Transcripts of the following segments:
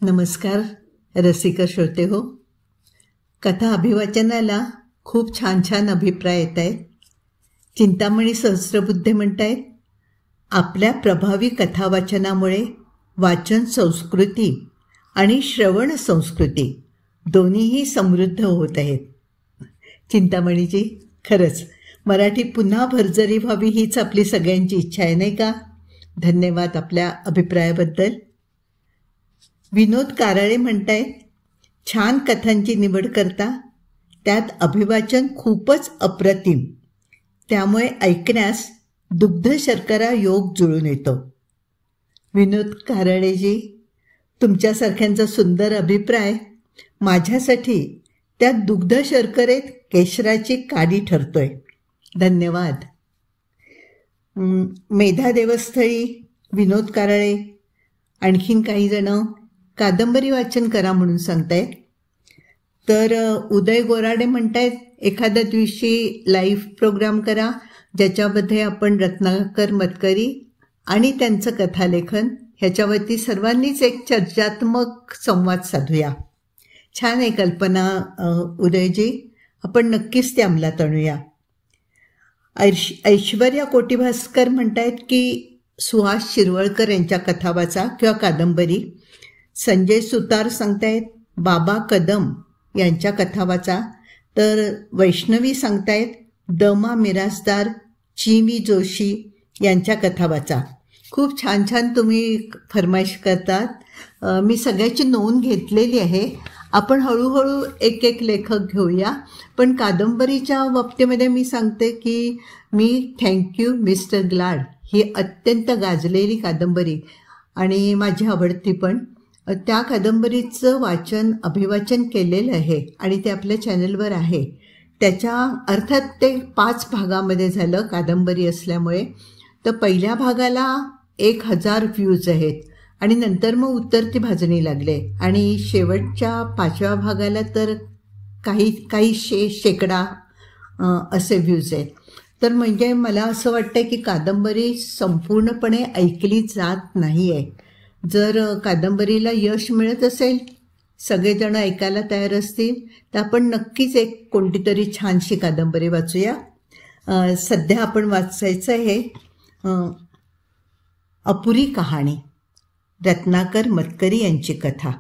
नमस्कार रसिक श्रोते हो. कथा अभिवाचनाला खूप छान छान अभिप्राय येत आहेत. चिंतामणी सहस्रबुद्धे म्हणतायत, आपल्या प्रभावी कथावाचनामुळे वाचन संस्कृती आणि श्रवण संस्कृती दोन्हीही समृद्ध होत आहेत. चिंतामणीजी, खरंच मराठी पुन्हा भरजरी व्हावी हीच आपली सगळ्यांची इच्छा आहे, नाही का? धन्यवाद आपल्या अभिप्रायाबद्दल. विनोद काराळे म्हणतायत, छान कथांची निवड करता, त्यात अभिवाचन खूपच अप्रतिम, त्यामुळे ऐकण्यास दुग्ध शर्करा योग जुळून येतो. विनोद काराळेजी, तुमच्यासारख्यांचा सुंदर अभिप्राय माझ्यासाठी त्या दुग्ध शर्करेत केशराची काडी ठरतोय. धन्यवाद. मेधा देवस्थळी, विनोद काराळे, आणखीन काही जण कादंबरी वाचन करा म्हणून सांगतायत. तर उदय गोराडे म्हणतायत, एखाद्या दिवशी लाईव्ह प्रोग्राम करा ज्याच्यामध्ये आपण रत्नाकर मतकरी आणि त्यांचं कथालेखन ह्याच्यावरती सर्वांनीच एक चर्चात्मक संवाद साधूया. छान आहे कल्पना उदयजी, आपण नक्कीच ते अंमलात आणूया. ऐश्वर्या कोटीभास्कर म्हणतायत की सुहास शिरवळकर यांच्या कथा वाचा किंवा कादंबरी. संजय सुतार सांगतायत बाबा कदम यांच्या कथा वाचा. तर वैष्णवी सांगतायत दमा मिरासदार, चिमी जोशी यांच्या कथा वाचा. खूप छान छान तुम्ही फरमाईश करतात. मी सगळ्याची नोंद घेतलेली आहे. आपण हळूहळू एक एक लेखक घेऊया. पण कादंबरीच्या बाबतीमध्ये मी सांगते की मी थँक्यू मिस्टर ग्लाड ही अत्यंत गाजलेली कादंबरी आणि माझी आवडती पण, त्या कादंबरीचं वाचन अभिवाचन केलेलं आहे आणि ते आपल्या चॅनलवर आहे. त्याच्या अर्थात ते 5 भागामध्ये झालं कादंबरी असल्यामुळे. तर पहिल्या भागाला 1000 व्ह्यूज आहेत आणि नंतर मग उतरती भाजणी लागले आणि शेवटच्या 5व्या भागाला तर काही शेकडा असे व्ह्यूज आहेत. तर म्हणजे मला असं वाटतं की कादंबरी संपूर्णपणे ऐकली जात नाही आहे. जर कादंबरीला यश मिळत असेल, सगळेजण ऐकायला तयार असतील, तर आपण नक्कीच एक कोणती तरी छानशी कादंबरी वाचूया. सध्या आपण वाचायचं आहे अपुरी कहाणी, रत्नाकर मतकरी यांची कथा.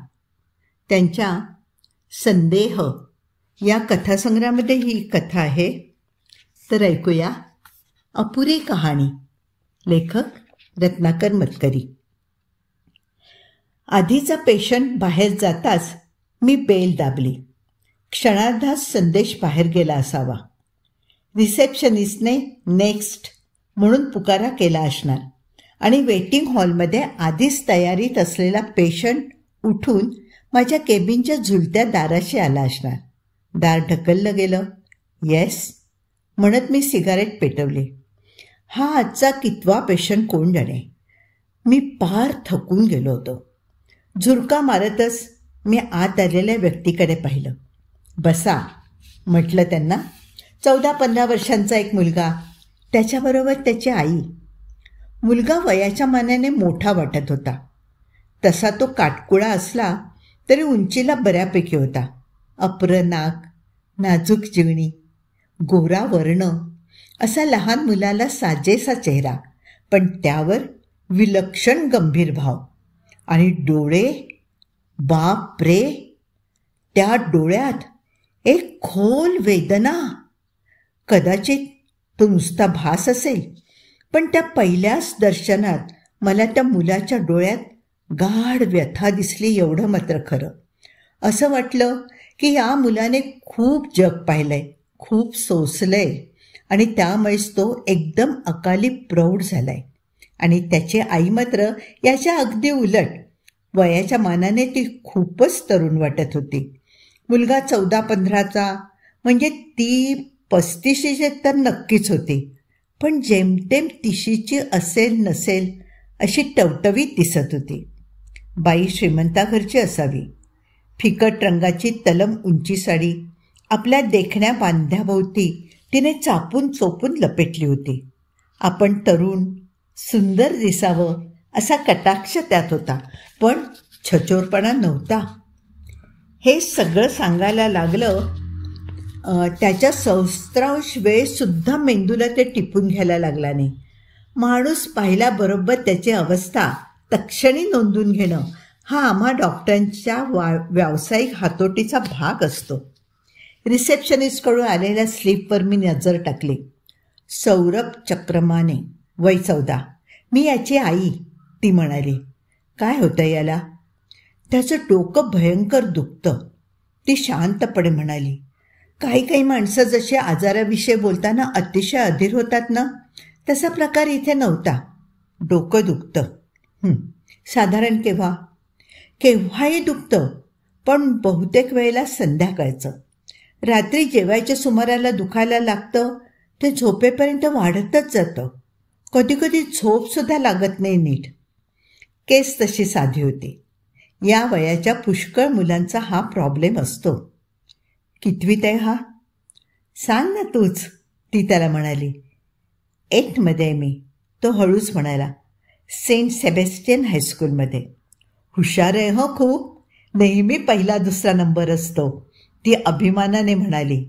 त्यांच्या संदेह या कथासंग्रहामध्ये ही कथा आहे. तर ऐकूया अपुरी कहाणी. लेखक रत्नाकर मतकरी. आधीचा पेशंट बाहेर जाताच मी बेल दाबली. क्षणार्धात संदेश बाहेर गेला असावा. रिसेप्शनिस्टने नेक्स्ट म्हणून पुकारा केला असणार आणि वेटिंग हॉलमध्ये आधीच तयारीत असलेला पेशंट उठून माझ्या केबिनच्या झुलत्या दाराशी आला असणार. दार ढकललं गेलं. येस म्हणत मी सिगारेट पेटवली. हा आजचा कितवा पेशंट कोण जाणे. मी पार थकून गेलो होतो. झुरका मारतच मी आत आलेल्या व्यक्तीकडे पाहिलं. बसा म्हटलं त्यांना. 14-15 वर्षांचा एक मुलगा, त्याच्याबरोबर त्याची आई. मुलगा वयाच्या मानाने मोठा वाटत होता. तसा तो काटकुळा असला तरी उंचीला बऱ्यापैकी होता. अप्र नाक, नाजूक जिवणी, गोरा वर्ण, असा लहान मुलाला साजेसा चेहरा, पण त्यावर विलक्षण गंभीर भाव. आणि डोळे, बाप रे, त्या डोळ्यात एक खोल वेदना. कदाचित तो नुसता भास असेल, पण त्या पहिल्याच दर्शनात मला त्या मुलाच्या डोळ्यात गाढ व्यथा दिसली एवढं मात्र खरं. असं वाटलं की या मुलाने खूप जग पाहिलंय, खूप सोसलंय आणि त्यामुळेच तो एकदम अकाली प्रौढ झालाय. आणि त्याची आई मात्र याच्या अगदी उलट. वयाच्या मानाने ती खूपच तरुण वाटत होती. मुलगा 14-15चा, म्हणजे ती 35ची तर नक्कीच होती, पण जेमतेम 30ची असेल नसेल अशी टवटवीत दिसत होती. बाई श्रीमंताघरची असावी. फिकट रंगाची तलम उंची साडी आपल्या देखण्या बांध्याभोवती तिने चापून चोपून लपेटली होती. आपण तरुण सुंदर दिसावं असा कटाक्ष त्यात होता, पण छचोरपणा नव्हता. हे सगळं सांगायला लागलं त्याच्या सहस्रांश वेळसुद्धा मेंदूला ते टिपून घ्यायला लागला नाही. माणूस पाहिल्याबरोबर त्याची अवस्था तत्क्षणी नोंदून घेणं हा आम्हा डॉक्टरांच्या व्यावसायिक हातोटीचा भाग असतो. रिसेप्शनिस्टकडून आलेल्या स्लिपवर मी नजर टाकली. सौरभ चक्रमाने, वय 14. मी याची आई, ती म्हणाली. काय होतं याला? त्याचं डोकं भयंकर दुखतं, ती शांतपणे म्हणाली. काही माणसं जशी आजाराविषयी बोलताना अतिशय अधीर होतात ना, तसा प्रकार इथे नव्हता. डोकं दुखतं. साधारण केव्हा? केव्हाही दुखतं, पण बहुतेक वेळेला संध्याकाळचं. रात्री जेवायच्या सुमाराला दुखायला लागतं, ते झोपेपर्यंत वाढतच जातं. कधीकधी झोपसुद्धा लागत नाही नीट. केस तशी साधी होती. या वयाच्या पुष्कळ मुलांचा हा प्रॉब्लेम असतो. कितवीत आहे हा? सांग ना तूच, ती त्याला म्हणाली. 8मध्ये आहे मी, तो हळूच म्हणाला. सेंट सेबॅस्टियन हायस्कूलमध्ये. हुशार आहे हो खूप, नेहमी पहिला दुसरा नंबर असतो, ती अभिमानाने म्हणाली.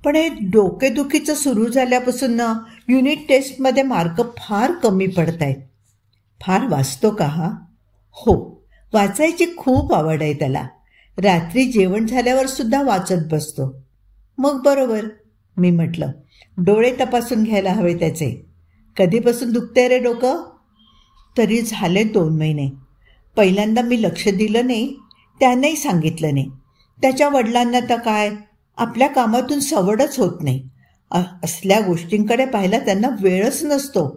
पण हे डोकेदुखीचं सुरू झाल्यापासून ना युनिट टेस्टमध्ये मार्क फार कमी पडत आहेत. फार वाचतो का हा? हो, वाचायची खूप आवड आहे त्याला. रात्री जेवण झाल्यावर सुद्धा वाचत बसतो. मग बरोबर, मी म्हटलं. डोळे तपासून घ्यायला हवे त्याचे. कधीपासून दुखते रे डोकं? तरी झाले 2 महिने. पहिल्यांदा मी लक्ष दिलं नाही, त्यानेही सांगितलं नाही. त्याच्या वडिलांना तर काय, आपल्या कामातून सवडच होत नाही. असल्या गोष्टींकडे पाहायला त्यांना वेळच नसतो.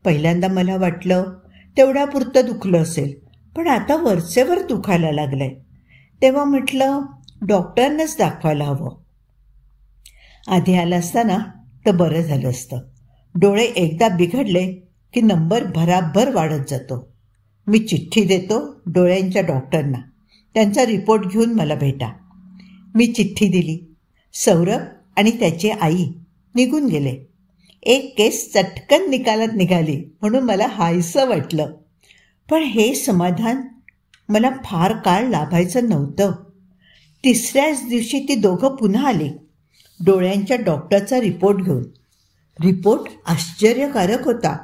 पहिल्यांदा मला वाटलं तेवढ्यापुरतं दुखलं असेल, पण आता वरचेवर दुखायला लागलंय. तेव्हा म्हटलं डॉक्टरांनाच दाखवायला हवं. आधी आलं असताना तर बरं झालं असतं. डोळे एकदा बिघडले की नंबर भराभर वाढत जातो. मी चिठ्ठी देतो डोळ्यांच्या डॉक्टरांना, त्यांचा रिपोर्ट घेऊन मला भेटा. मी चिठ्ठी दिली. सौरभ आणि त्याची आई निघून गेले. एक केस चटकन निकालात निघाली म्हणून मला हायसं वाटलं. पण हे समाधान मला फार काळ लाभायचं नव्हतं. 3ऱ्याच दिवशी ती दोघं पुन्हा आली डोळ्यांच्या डॉक्टरचा रिपोर्ट घेऊन. रिपोर्ट आश्चर्यकारक होता.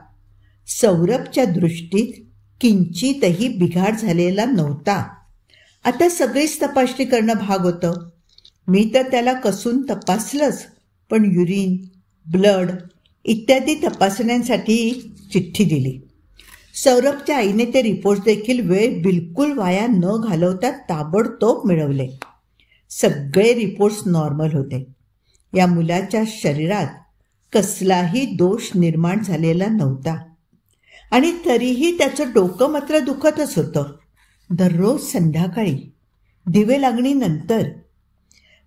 सौरभच्या दृष्टीत किंचितही बिघाड झालेला नव्हता. आता सगळीच तपासणी करणं भाग होतं. मी तर त्याला कसून तपासलंच, पण युरिन, ब्लड इत्यादी तपासण्यांसाठी चिठ्ठी दिली. सौरभच्या आईने ते रिपोर्ट देखील वेळ बिलकुल वाया न घालवता ताबडतोब मिळवले. सगळे रिपोर्ट्स नॉर्मल होते. या मुलाच्या शरीरात कसलाही दोष निर्माण झालेला नव्हता. आणि तरीही त्याचं डोकं मात्र दुखतच होतं. दररोज संध्याकाळी दिवे लागणीनंतर.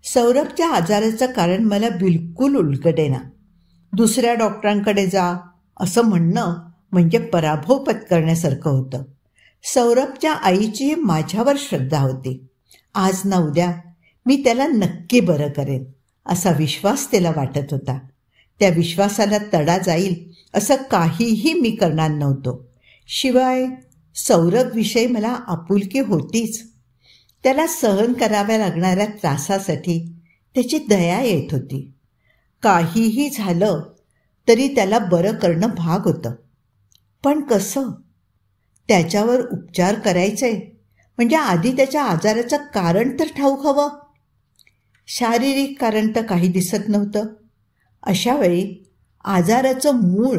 सौरभच्या आजाराचं कारण मला बिलकुल उलगडेना. दुसऱ्या डॉक्टरांकडे जा असं म्हणणं म्हणजे पराभव पत्करण्यासारखं होतं. सौरभच्या आईची माझ्यावर श्रद्धा होती. आज ना उद्या मी त्याला नक्की बरं करेन असा विश्वास त्याला वाटत होता. त्या विश्वासाला तडा जाईल असं काहीही मी करणार नव्हतो. शिवाय सौरभविषयी मला आपुलकी होतीच. त्याला सहन कराव्या लागणाऱ्या त्रासासाठी त्याची दया येत होती. काहीही झालं तरी त्याला बरं करणं भाग होतं. पण कसं? त्याच्यावर उपचार करायचे म्हणजे आधी त्याच्या आजाराचं कारण तर ठाऊक हवं. शारीरिक कारण तर काही दिसत नव्हतं. अशा वेळी आजाराचं मूळ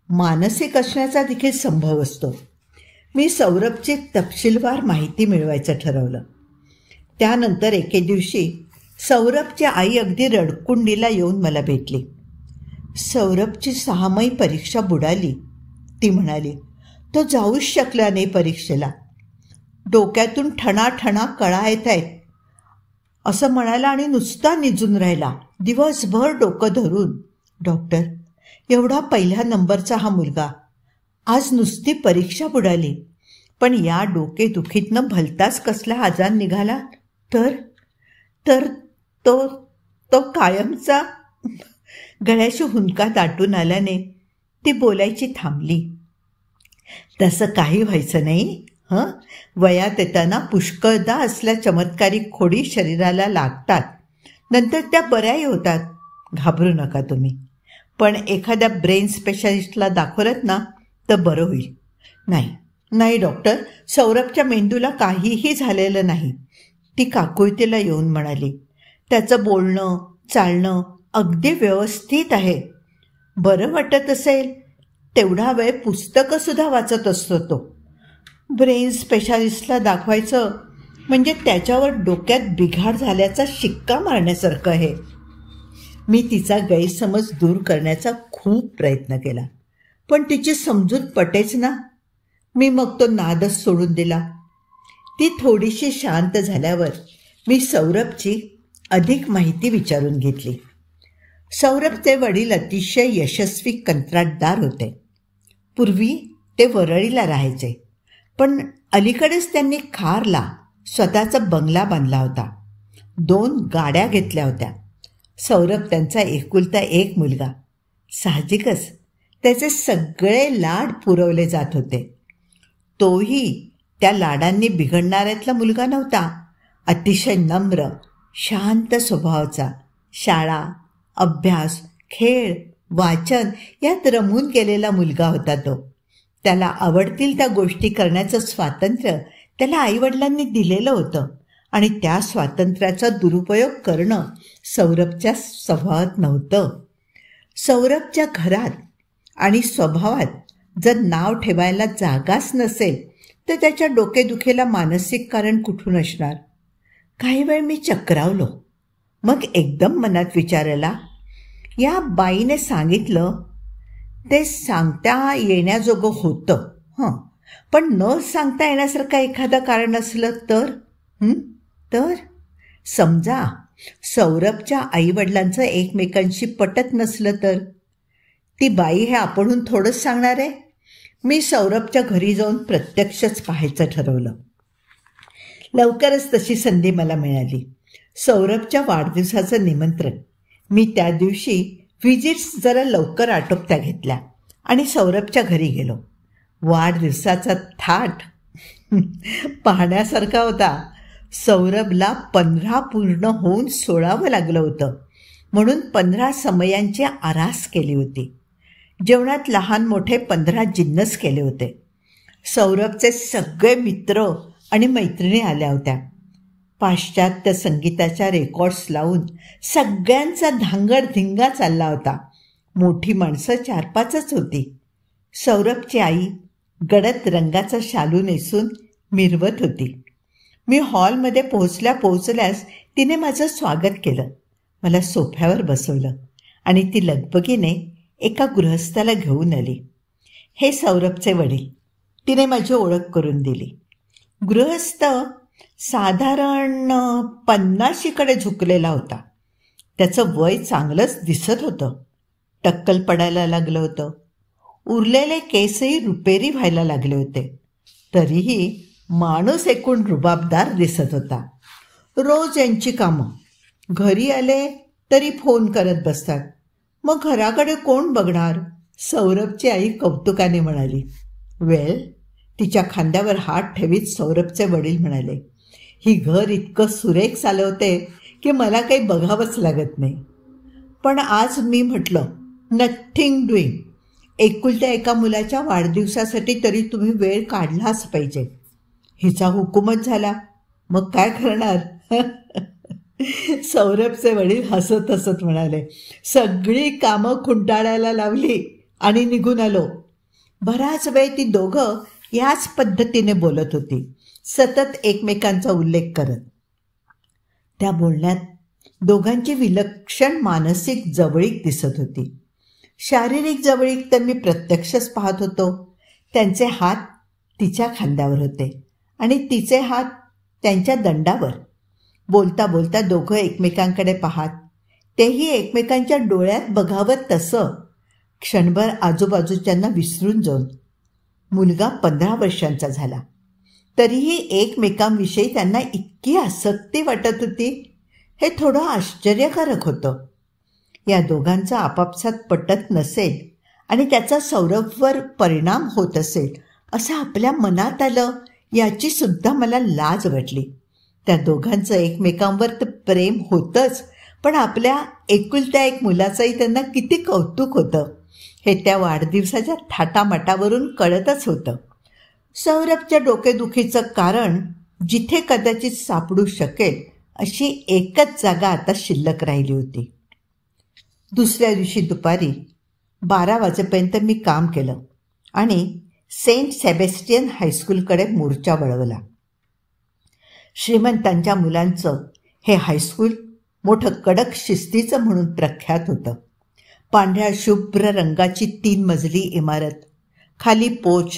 मानसिक असण्याचा देखील संभव असतो. मी सौरभची तपशीलवार माहिती मिळवायचं ठरवलं. त्यानंतर एके दिवशी सौरभची आई अगदी रडकुंडीला येऊन मला भेटली. सौरभची 6वी परीक्षा बुडाली, ती म्हणाली. तो जाऊच शकला नाही परीक्षेला. डोक्यातून ठणाठणा कळा येत आहेत असं म्हणाला आणि नुसता निजून राहिला, दिवसभर डोकं धरून. डॉक्टर, एवढा पहिल्या नंबरचा हा मुलगा, आज नुसती परीक्षा बुडाली, पण या डोकेदुखीतनं भलताच कसला आजार निघाला तर तर तो तो कायमचा. गळ्याशी हुंदका दाटून आल्याने ती बोलायची थांबली. तसं काही व्हायचं नाही वयात येताना पुष्कळदा असल्या चमत्कारिक खोडी शरीराला लागतात, नंतर त्या बऱ्याही होतात. घाबरू नका तुम्ही. पण एखाद्या ब्रेन स्पेशालिस्टला दाखवलत ना तर बरं होईल. नाही डॉक्टर, सौरभच्या मेंदूला काहीही झालेलं नाही, ती काकुळतीला येऊन म्हणाली. त्याचं बोलणं चालणं अगदी व्यवस्थित आहे. बरं वाटत असेल तेवढा वेळ पुस्तकंसुद्धा वाचत असतो तो. ब्रेन स्पेशालिस्टला दाखवायचं म्हणजे त्याच्यावर डोक्यात बिघाड झाल्याचा शिक्का मारण्यासारखं आहे. मी तिचा गैरसमज दूर करण्याचा खूप प्रयत्न केला, पण तिची समजूत पटेच ना. मी मग तो नादच सोडून दिला. ती थोडीशी शांत झाल्यावर मी सौरभची अधिक माहिती विचारून घेतली. सौरभचे वडील अतिशय यशस्वी कंत्राटदार होते. पूर्वी ते वरळीला राहायचे, पण अलीकडेच त्यांनी खारला स्वतःचा बंगला बांधला होता. 2 गाड्या घेतल्या होत्या. सौरभ त्यांचा एकुलता एक मुलगा. साहजिकच त्याचे सगळे लाड पुरवले जात होते. तोही त्या लाडांनी बिघडणाऱ्यातला मुलगा नव्हता. अतिशय नम्र, शांत स्वभावाचा. शाळा, अभ्यास, खेळ, वाचन यात रमून गेलेला मुलगा होता तो. त्याला आवडतील त्या गोष्टी करण्याचं स्वातंत्र्य त्याला आईवडिलांनी दिलेलं होतं आणि त्या स्वातंत्र्याचा दुरुपयोग करणं सौरभच्या स्वभावात नव्हतं. सौरभच्या घरात आणि स्वभावात जर नाव ठेवायला जागाच नसेल तर त्याच्या डोकेदुखीला मानसिक कारण कुठून असणार. काही वेळ मी चक्रावलो. मग एकदम मनात विचार आला, या बाईने सांगितलं ते सांगता येण्याजोगं होतं, पण न सांगता येण्यासारखं एखादं कारण असलं तर समजा सौरभच्या आईवडिलांचं एकमेकांशी पटत नसलं तर ती बाई हे आपणहून थोडंच सांगणार आहे. मी सौरभच्या घरी जाऊन प्रत्यक्षच पाहायचं ठरवलं. लवकरच तशी संधी मला मिळाली. सौरभच्या वाढदिवसाचं निमंत्रण. मी त्या दिवशी व्हिजिट्स जरा लवकर आटोपत्या घेतल्या आणि सौरभच्या घरी गेलो. वाढदिवसाचा थाट पाहण्यासारखा होता. सौरभला 15 पूर्ण होऊन 16वं लागलं होतं, म्हणून 15 समयांची आरास केली होती. जेवणात लहान मोठे 15 जिन्नस केले होते. सौरभचे सगळे मित्र आणि मैत्रिणी आल्या होत्या. पाश्चात्य संगीताच्या रेकॉर्ड्स लावून सगळ्यांचा धांगडधिंगा चालला होता. मोठी माणसं 4-5च होती. सौरभची आई गडद रंगाचा शालू नेसून मिरवत होती. मी हॉलमध्ये पोहोचल्यास तिने माझं स्वागत केलं. मला सोफ्यावर बसवलं आणि ती लगबगीने एका गृहस्थाला घेऊन आली. हे सौरभचे वडील. तिने माझी ओळख करून दिली. गृहस्थ साधारण 50शीकडे झुकलेला होता. त्याचं वय चांगलंच दिसत होतं. टक्कल पडायला लागलं होतं. उरलेले केसही रुपेरी व्हायला लागले होते. तरीही माणूस एकूण रुबाबदार दिसत होता. रोज यांची कामं. घरी आले तरी फोन करत बसतात. मग घराकडे कोण बघणार? सौरभची आई कौतुकाने म्हणाली. वेल, तिच्या खांद्यावर हात ठेवीत सौरभचे वडील म्हणाले, ही घर इतकं सुरेख चालवते की मला काही बघावंच लागत नाही. पण आज मी म्हटलं, नथिंग डुईंग. एकुलत्या एका मुलाच्या वाढदिवसासाठी तरी तुम्ही वेळ काढलाच पाहिजे. हिचा हुकूमच झाला. मग काय करणार? सौरभचे वडील हसत हसत म्हणाले, सगळी कामं खुंटाळायला लावली आणि निघून आलो. बराच वेळ ती दोघं याच पद्धतीने बोलत होती, सतत एकमेकांचा उल्लेख करत. त्या बोलण्यात दोघांची विलक्षण मानसिक जवळीक दिसत होती. शारीरिक जवळीक तर मी प्रत्यक्षच पाहत होतो. त्यांचे हात तिच्या खांद्यावर होते आणि तिचे हात त्यांच्या दंडावर. बोलता बोलता दोघं एकमेकांकडे पाहात, तेही एकमेकांच्या डोळ्यात बघावं तसं. क्षणभर आजूबाजूच्यांना विसरून जाऊन. मुलगा 15 वर्षांचा झाला. तरीही एकमेकांविषयी त्यांना इतकी आसक्ती वाटत होती, हे थोडं आश्चर्यकारक होतं. या दोघांचा आपापसात पटत नसेल आणि त्याचा सौरभवर परिणाम होत असेल असं आपल्या मनात आलं याची सुद्धा मला लाज वाटली. त्या दोघांचं एकमेकांवर तर प्रेम होतंच, पण आपल्या एकुलत्या एक मुलाचंही त्यांना किती कौतुक होतं हे त्या वाढदिवसाच्या थाटामाटावरून कळतच होतं. सौरभच्या डोकेदुखीचं कारण जिथे कदाचित सापडू शकेल अशी एकच जागा आता शिल्लक राहिली होती. दुसऱ्या दिवशी दुपारी 12 वाजेपर्यंत मी काम केलं आणि सेंट सेबॅस्टियन हायस्कूलकडे मोर्चा वळवला. श्रीमंतांच्या मुलांचं हे हायस्कूल मोठं कडक शिस्तीचं म्हणून प्रख्यात होतं. पांढऱ्या शुभ्र रंगाची 3 मजली इमारत, खाली पोच,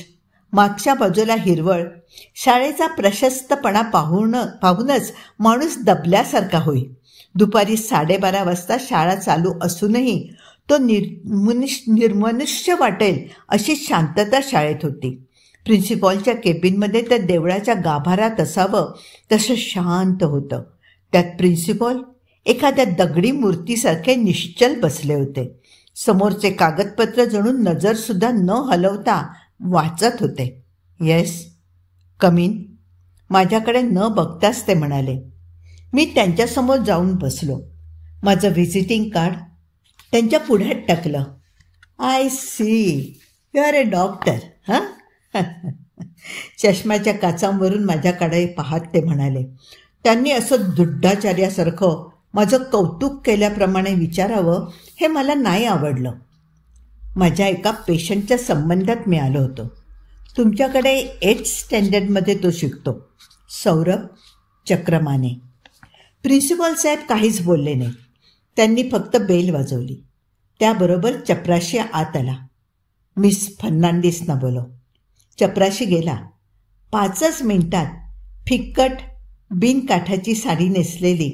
मागच्या बाजूला हिरवळ. शाळेचा प्रशस्तपणा पाहूनच माणूस दबल्यासारखा होई. दुपारी 12:30 वाजता शाळा चालू असूनही तो निर्मनुष्य वाटेल अशी शांतता शाळेत होती. प्रिन्सिपॉलच्या केबिनमध्ये त्या देवळाच्या गाभारात असावं तसं शांत होतं. त्यात प्रिन्सिपॉल एखाद्या दगडी मूर्तीसारखे निश्चल बसले होते. समोरचे कागदपत्र जणू नजरसुद्धा न हलवता वाचत होते. Yes, come in. माझ्याकडे न बघताच ते म्हणाले. मी त्यांच्यासमोर जाऊन बसलो. माझं व्हिजिटिंग कार्ड त्यांच्या पुढ्यात टाकलं. I see, you are a doctor, हां. चष्म्याच्या काचांवरून माझ्याकडे पाहत ते म्हणाले. त्यांनी असं दुड्डाचार्यासारखं माझं कौतुक केल्याप्रमाणे विचारावं हे मला नाही आवडलं. माझ्या एका पेशंटच्या संबंधात मी आलो होतो. तुमच्याकडे 8th स्टँडर्डमध्ये तो शिकतो, सौरभ चक्रमाने. प्रिन्सिपॉल साहेब काहीच बोलले नाही. त्यांनी फक्त बेल वाजवली. त्याबरोबर चपराशी आत आला. मिस फर्नांडिसना बोलव. चपराशी गेला. 5च मिनिटात फिक्कट बिनकाठाची साडी नेसलेली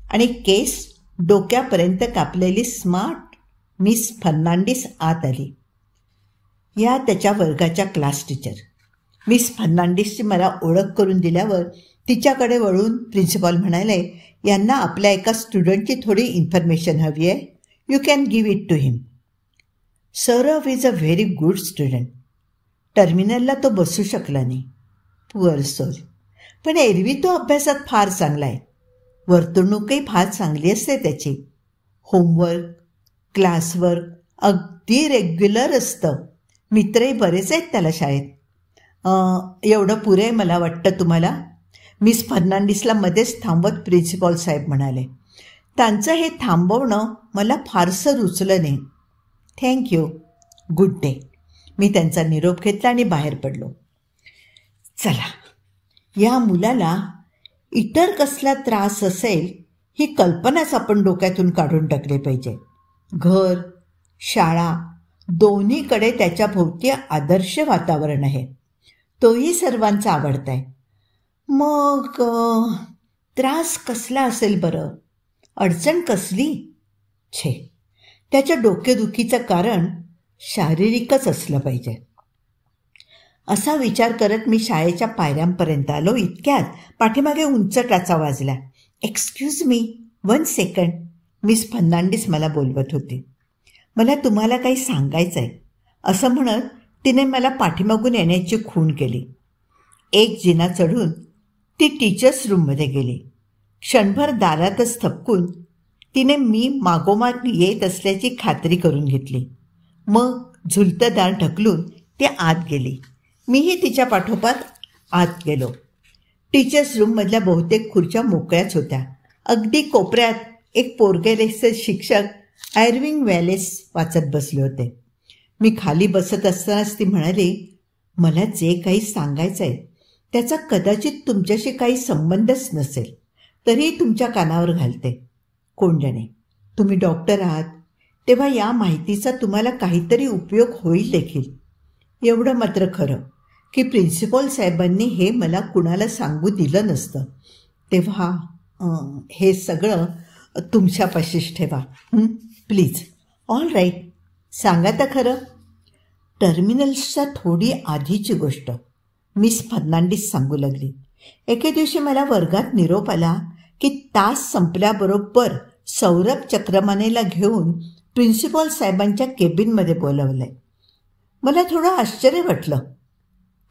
आणि केस डोक्यापर्यंत कापलेली स्मार्ट मिस फर्नांडिस आत आली. या त्याच्या वर्गाच्या क्लास टीचर. मिस फर्नांडिसची मला ओळख करून दिल्यावर तिच्याकडे वळून प्रिन्सिपॉल म्हणाले, यांना आपल्या एका स्टुडंटची थोडी इन्फॉर्मेशन हवी आहे. You can give it to him. Saurabh is a very good student. टर्मिनलला तो बसू शकला नाही, पुअर सोल. पण एरवी तो अभ्यासात फार चांगला आहे. वर्तणूकही फार चांगली असते त्याची. होमवर्क, क्लासवर्क अगदी रेग्युलर असतं. मित्रही बरेच आहेत त्याला शाळेत. एवढं पुरे मला वाटतं तुम्हाला. मिस फर्नांडिसला मध्येच थांबवत प्रिन्सिपॉल साहेब म्हणाले. त्यांचं हे थांबवणं मला फारसं रुचलं नाही. Thank you, good day. मी त्यांचा निरोप घेतला आणि बाहेर पडलो. चला, या मुलाला इतर कसला त्रास असेल ही कल्पनाच आपण डोक्यातून काढून टाकली पाहिजे. घर, शाळा दोन्हीकडे त्याच्या भोवती आदर्श वातावरण आहे. तोही सर्वांचा आवडता आहे. मग त्रास कसला असेल बरं? अडचण कसली? छे, त्याच्या डोकेदुखीचं कारण शारीरिकच असलं पाहिजे. असा विचार करत मी शाळेच्या पायऱ्यांपर्यंत आलो. इतक्यात पाठीमागे उंच टाचा वाजला. Excuse me, 1 second. Miss Fernandes मला बोलवत होती. मला तुम्हाला काही सांगायचं आहे असं म्हणत तिने मला पाठीमागून येण्याची खूण केली. एक जिना चढून ती टीचर्स रूममध्ये गेली. क्षणभर दारातच थपकून तिने मी मागोमाग येत असल्याची खात्री करून घेतली. मग झुलतं दार ढकलून ती आत गेली. मीही तिच्या पाठोपाठ आत गेलो. टीचर्स रूममधल्या बहुतेक खुर्च्या मोकळ्याच होत्या. अगदी कोपऱ्यात एक पोर्गेलेसचे शिक्षक आयर्विंग वॅलेस वाचत बसले होते. मी खाली बसत असतानाच ती म्हणाली, मला जे काही सांगायचं आहे त्याचा कदाचित तुमच्याशी काही संबंधच नसेल, तरीही तुमच्या कानावर घालते. कोण जाणे, तुम्ही डॉक्टर आहात तेव्हा या माहितीचा तुम्हाला काहीतरी उपयोग होईल देखील. एवढं मात्र खरं की प्रिन्सिपॉल साहेबांनी हे मला कुणाला सांगू दिलं नसतं. तेव्हा हे सगळं तुमच्यापाशीच ठेवा प्लीज. ऑल राईट, सांगा तर खरं. टर्मिनल्सच्या थोडी आधीची गोष्ट मिस फर्नांडिस सांगू लागली. एके दिवशी मला वर्गात निरोप आला की तास संपल्याबरोबर सौरभ चक्रमानेला घेऊन प्रिन्सिपॉल साहेबांच्या केबिनमध्ये बोलवलं आहे. मला थोडं आश्चर्य वाटलं,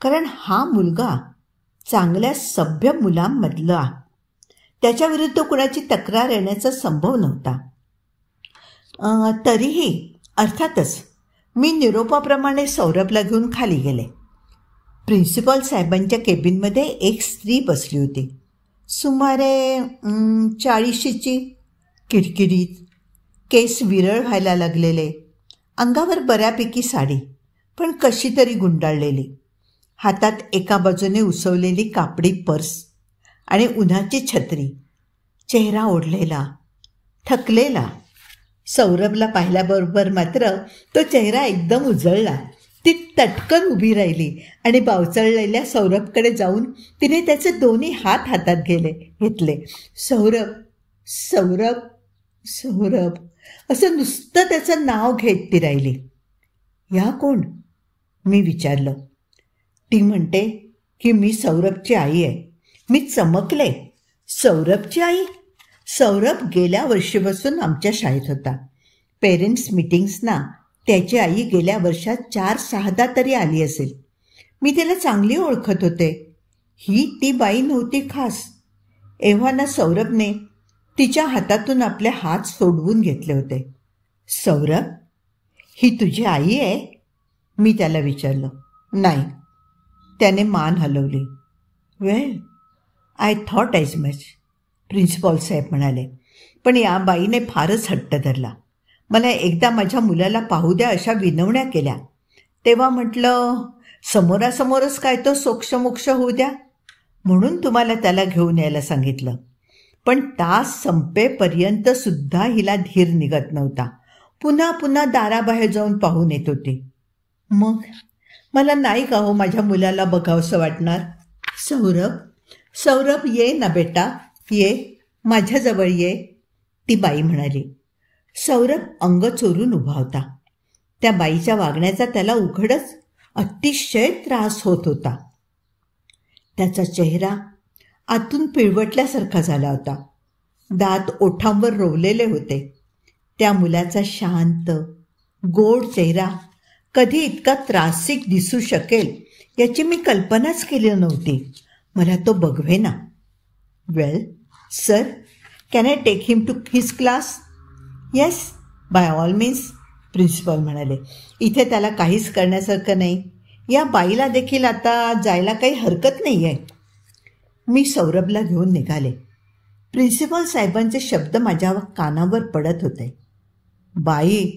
कारण हा मुलगा चांगल्या सभ्य मुलांमधला. त्याच्याविरुद्ध कुणाची तक्रार येण्याचा संभव नव्हता. तरीही अर्थातच मी निरोपाप्रमाणे सौरभला घेऊन खाली गेले. प्रिन्सिपॉल साहेबांच्या केबिनमध्ये एक स्त्री बसली होती. सुमारे 40शीची, किरकिरीत, केस विरळ व्हायला लागलेले, अंगावर बऱ्यापैकी साडी पण कशी तरी गुंडाळलेली, हातात एका बाजूने उसवलेली कापडी पर्स आणि उन्हाची छत्री, चेहरा ओढलेला, थकलेला. सौरभला पाहिल्याबरोबर मात्र तो चेहरा एकदम उजळला. ती तटकन उभी राहिली आणि बावचळलेल्या सौरभकडे जाऊन तिने त्याचे दोन्ही हात हातात घेतले. सौरभ, सौरभ, सौरभ असं नुसतं त्याचं नाव घेत ती राहिली. या कोण? मी विचारलं. ती म्हणते की मी सौरभची आई आहे. मी चमकले. सौरभची आई? सौरभ गेल्या वर्षीपासून आमच्या शाळेत होता. पेरेंट्स मीटिंग्सना त्याची आई गेल्या वर्षात 4-6दा तरी आली असेल. मी तिला चांगली ओळखत होते. ही ती बाई नव्हती खास. एव्हाना सौरभने तिच्या हातातून आपले हात सोडवून घेतले होते. सौरभ, ही तुझी आई आहे? मी त्याला विचारलं. नाही. त्याने मान हलवली. Well, I thought as much, principal साहेब म्हणाले. पण या बाईने फारच हट्ट धरला. मला एकदा माझ्या मुलाला पाहू द्या अशा विनवण्या केल्या. तेव्हा म्हटलं, समोरासमोरच काय तो सोक्षमोक्ष होऊ द्या, म्हणून तुम्हाला त्याला घेऊन यायला सांगितलं. पण तास संपेपर्यंत सुद्धा हिला धीर निघत नव्हता. पुन्हा पुन्हा दाराबाहेर जाऊन पाहून येत होती. मग मला नाही का हो माझ्या मुलाला बघावंसं वाटणार? सौरभ, सौरभ ये ना बेटा, ये माझ्याजवळ ये, ती बाई म्हणाली. सौरभ अंग चोरून उभा होता. त्या बाईच्या वागण्याचा त्याला उघडच अतिशय त्रास होत होता. त्याचा चेहरा आतून पिळवटल्यासारखा झाला होता. दात ओठांवर रोवलेले होते. त्या मुलाचा शांत, गोड चेहरा कधी इतका त्रासिक दिसू शकेल याची मी कल्पनाच केली नव्हती. मला तो बघवेना. Well sir, can I take him to his class? Yes, by all means, principal म्हणाले. इथे त्याला काहीच करण्यासारखं नाही. या बाईला देखील आता जायला काही हरकत नाही आहे. मी सौरभला घेऊन निघाले. प्रिन्सिपॉल साहेबांचे शब्द माझ्या कानावर पडत होते. बाई,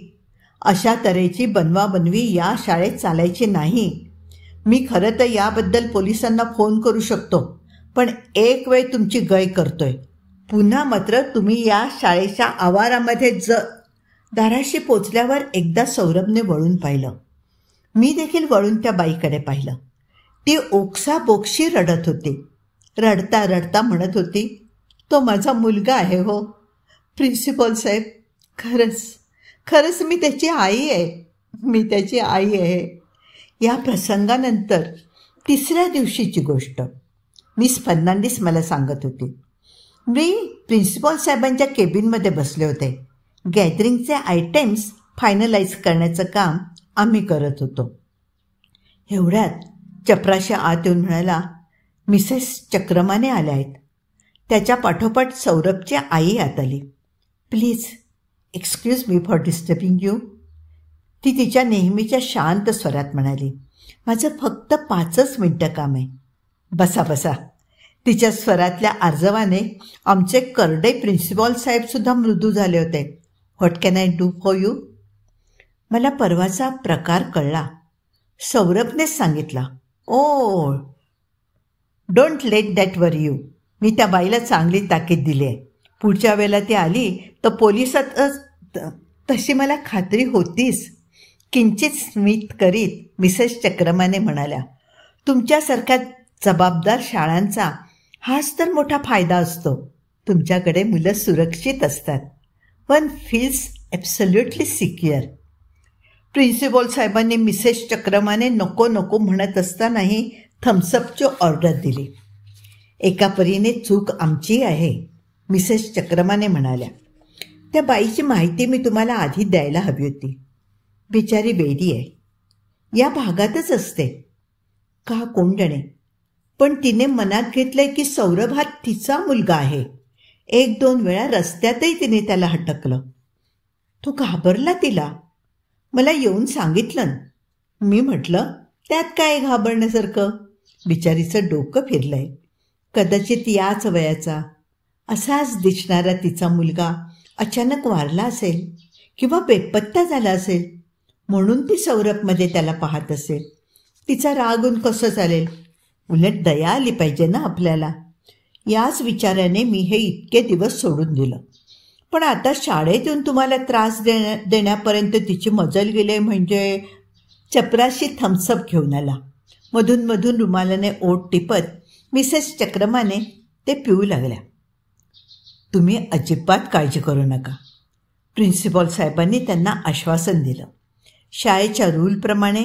अशा तऱ्हेची बनवाबनवी या शाळेत चालायची नाही. मी खरं तर याबद्दल पोलिसांना फोन करू शकतो, पण एक वेळ तुमची गय करतोय. पुन्हा मात्र तुम्ही या शाळेच्या आवारामध्ये दाराशी पोचल्यावर एकदा सौरभने वळून पाहिलं. मी देखील वळून त्या बाईकडे पाहिलं. ती ओक्साबोक्शी रडत होती. रडता रडता म्हणत होती, तो माझा मुलगा आहे हो प्रिन्सिपॉल साहेब. खरंच खरंच मी त्याची आई आहे. मी त्याची आई आहे. या प्रसंगानंतर 3ऱ्या दिवशीची गोष्ट मिस फर्नांडिस मला सांगत होती. मी प्रिन्सिपॉल साहेबांच्या केबिनमध्ये बसले होते. गॅदरिंगचे आयटेम्स फायनलाइज करण्याचं काम आम्ही करत होतो. एवढ्यात चपराशी आत येऊन म्हणाला, मिसेस चक्रमाने आल्या आहेत. त्याच्या पाठोपाठ सौरभची आई आत आली. Please excuse me for disturbing you, ती तिच्या नेहमीच्या शांत स्वरात म्हणाली. माझं फक्त 5च मिनटं काम आहे. बसा बसा. तिच्या स्वरातल्या आर्जवाने आमचे करडे प्रिन्सिपॉल साहेबसुद्धा मृदू झाले होते. What can I do for you? मला परवाचा प्रकार कळला. सौरभनेच सांगितला. Oh, don't let that worry you. मी त्या बाईला चांगली ताकीद दिली आहे. पुढच्या वेळेला ती आली तर पोलिसात तशी मला खात्री होतीच. किंचित स्मित करीत मिसेस चक्रमाने म्हणाल्या, तुमच्यासारख्या जबाबदार शाळांचा हाच तर मोठा फायदा असतो. तुमच्याकडे मुलं सुरक्षित असतात. One feels absolutely secure. Principal साहेबांनी मिसेस चक्रमाने नको नको म्हणत असतानाही थम्सअपची ऑर्डर दिली. एका परीने चूक आमची आहे, मिसेस चक्रमाने म्हणाल्या. त्या बाईची माहिती मी तुम्हाला आधी द्यायला हवी होती. बिचारी वेडी आहे. या भागातच असते का कोण जाणे. पण तिने मनात घेतलंय की सौरभ हा तिचा मुलगा आहे. 1-2 वेळा रस्त्यातही तिने त्याला हटकलं. तो घाबरला तिला. मला येऊन सांगितलं. मी म्हटलं, त्यात काय घाबरण्यासारखं? बिचारीचं डोकं फिरलंय. कदाचित याच वयाचा असाच दिसणारा तिचा मुलगा अचानक वारला असेल किंवा बेपत्ता झाला असेल, म्हणून ती सौरभमध्ये त्याला पाहत असेल. तिचा रागून कसं चालेल? उलट दया आली पाहिजे ना आपल्याला. याच विचाराने मी हे इतके दिवस सोडून दिलं. पण आता शाळेत येऊन तुम्हाला त्रास देण्यापर्यंत तिची मजल गेले म्हणजे. चपराशी थम्सअप घेऊन आला. मधून मधून रुमालाने ओठ टिपत मिसेस चक्रमाने ते पिऊ लागल्या. तुम्ही अजिबात काळजी करू नका, प्रिन्सिपॉल साहेबांनी त्यांना आश्वासन दिलं. शाळेच्या रूलप्रमाणे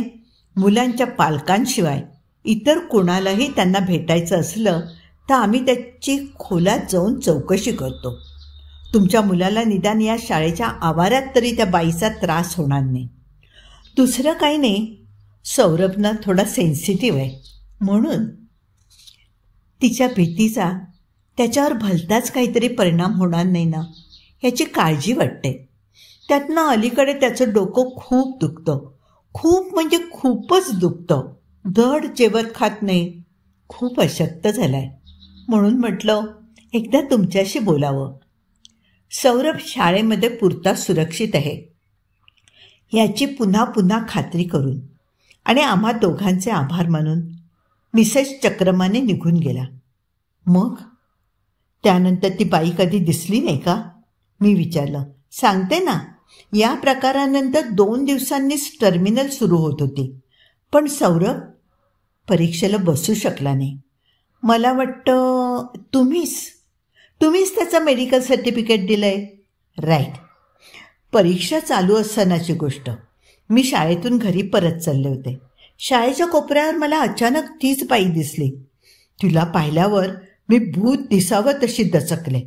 मुलांच्या पालकांशिवाय इतर कोणालाही त्यांना भेटायचं असलं तर आम्ही त्याची खोलात जाऊन चौकशी करतो. तुमच्या मुलाला निदान या शाळेच्या आवारात तरी त्या बाईचा त्रास होणार नाही. दुसरं काही नाही, सौरभना थोडा सेन्सिटिव्ह आहे म्हणून. तिच्या भीतीचा त्याच्यावर भलताच काहीतरी परिणाम होणार नाही ना याची काळजी वाटते. त्यातनं अलीकडे त्याचं डोकं खूप दुखतं, खूप म्हणजे खूपच दुखतं. धड जेवत खात नाही, खूप अशक्त झालाय. म्हणून म्हटलं एकदा तुमच्याशी बोलावं. सौरभ शाळेमध्ये पुरता सुरक्षित आहे याची पुन्हा पुन्हा खात्री करून आणि आम्हा दोघांचे आभार मानून मिसेस चक्रमाने निघून गेला. मग त्यानंतर ती बाई कधी दिसली नाही का? मी विचारलं. सांगते ना, या प्रकारानंतर 2 दिवसांनीच टर्मिनल सुरू होत होती. पण सौरभ परीक्षेला बसू शकला नाही. मला वाटतं तुम्हीच त्याचं मेडिकल सर्टिफिकेट दिलंय. राईट. परीक्षा चालू असतानाची गोष्ट. मी शाळेतून घरी परत चालले होते. शाळेच्या कोपऱ्यावर मला अचानक तीच बाई दिसली. तिला पाहिल्यावर मी भूत दिसावं तशी दचकले.